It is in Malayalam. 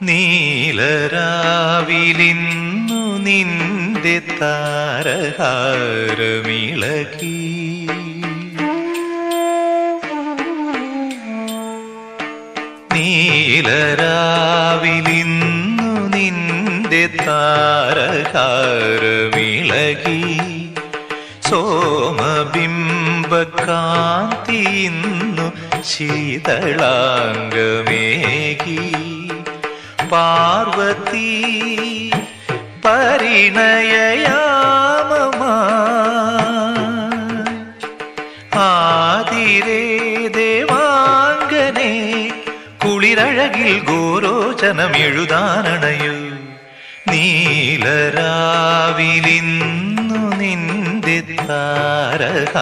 നീലരാവിലിന്നു നിന്റെ താരഹാരമിളകി നീലരാവിലിന്നു നിന്റെ താരഹാരമിളകി സോമബിംബകാന്തി ഇന്നു ശീതളാംഗമേകി പാർവതി പരിണയയാമമായി ആതിരേ ദേവാംഗനെ കുളിരഴകിൽ ഗോരോചനം എഴുതാനണയു നീലരാവിലിന്നു നിന്റെ താരഹാരമിളകി